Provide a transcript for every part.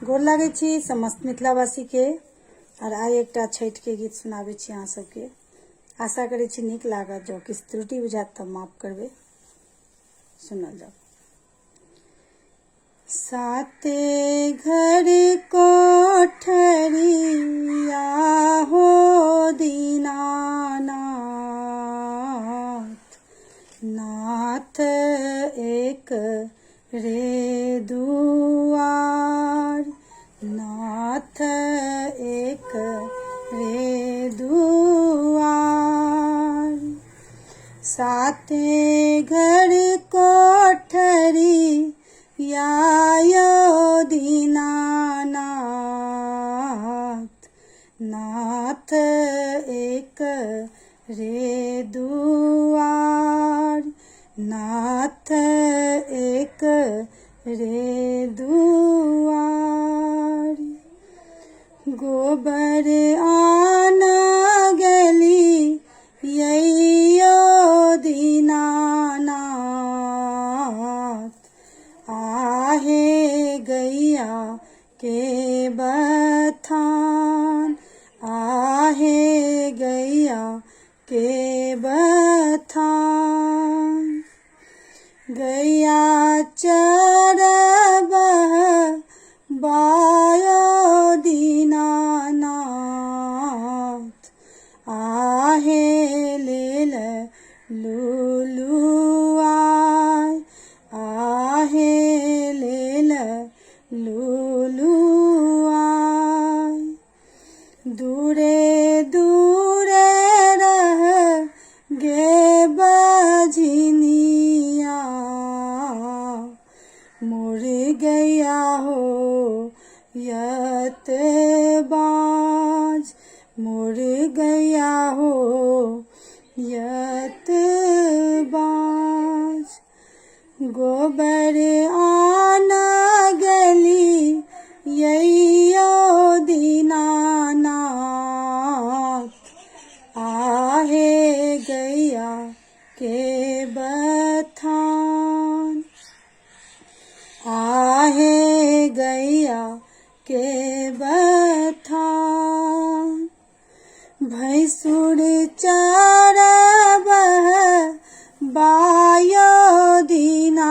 गोर लागै छी समस्त मिथिलावासी के और आइ एकटा छठि के गीत सुनाबै छी अहाँ सबके। आशा करै छी नीक लागत। जो किछु त्रुटि बुझात तऽ माफ करबै। सुनल जाओ। साते घर कोठरिया हो दीनानाथ, नाथ एक रे दुआर, नाथ एक रे दुआर। साते घर कोठरिया यो दीनानाथ, नाथ एक रे दुआर, नाथ एक रे दुआर। गोबर आना गेली यो दीनानाथ, आहे गैया के बथान, आहे गैया के बथान। गैया चरबह बायो दीनानाथ, आहे लेल लुलुआय, आहे लेल लुलुआय। दूरे दूरे रह गे बझनिया, मोर गैया हो यत बाज, मोर गैया हो यत बाज। गोबर आना गली यो दीनानाथ, आहे गैया के बथान, आहे गैया के बथान। भैंसुर चरबह बायो दीनानाथ,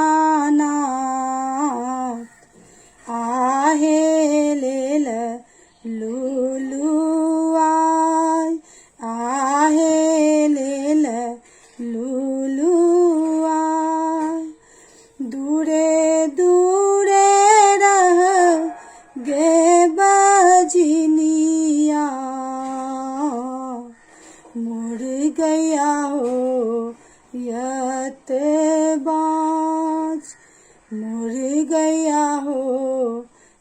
आहे लेल लुलुआय, आहे लेल लुलुआय। दूरे दूरे रह गे बझनिया, मोर गैया हो यत बाज, मोर गैया हो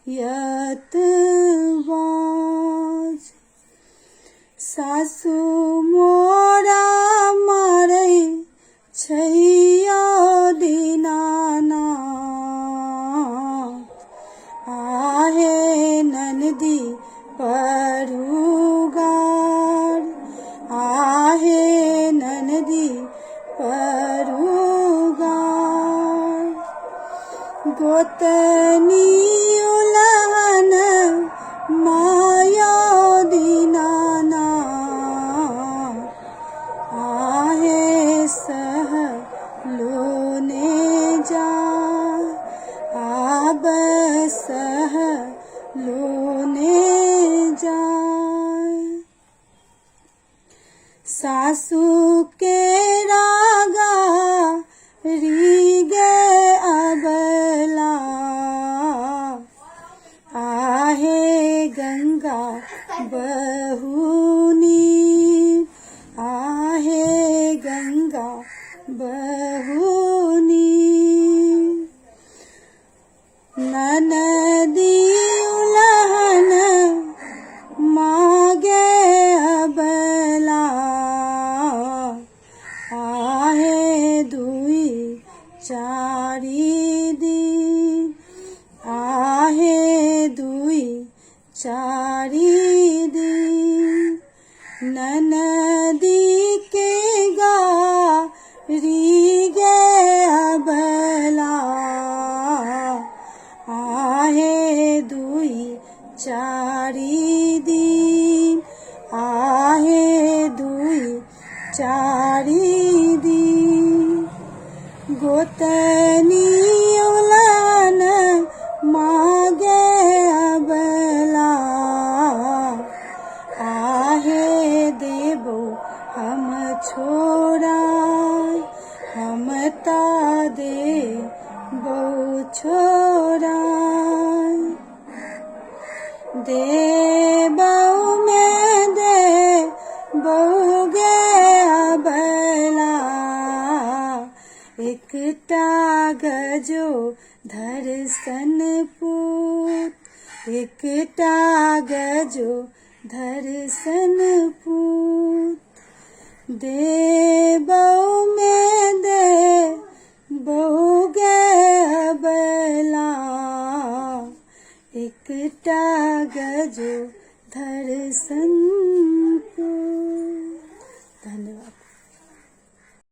यत बाज। सासु मोरा मारै छैयो दीनानाथ, आहे ननदी परुगार, आहे ननदी परुगार। गोतनी उलहन मायो दीनानाथ, आहे सह लोने जा, आब सह लोने जाय। सासू के रागा रीगे अबला, आहे गंगा बहुनी, आहे गंगा बहुनी। ननदी उलहन मागे अबला, आहे दुई चारी दिन, आहे दुई चारी दिन। ननदी के गारी गे अबला, आहे चारि दिन आहे दुई चारि दिन गोतनी औलान मागे अबला आहे देबो हम छोड़ा हम ता दे बहु छोड़ा दे बहु में दे बहु गे अबला एकटा गजो धरसन पूत एकटा गजो धरसन पूत दे बहु में दे बहु गे अबला एकटा गजो धरसन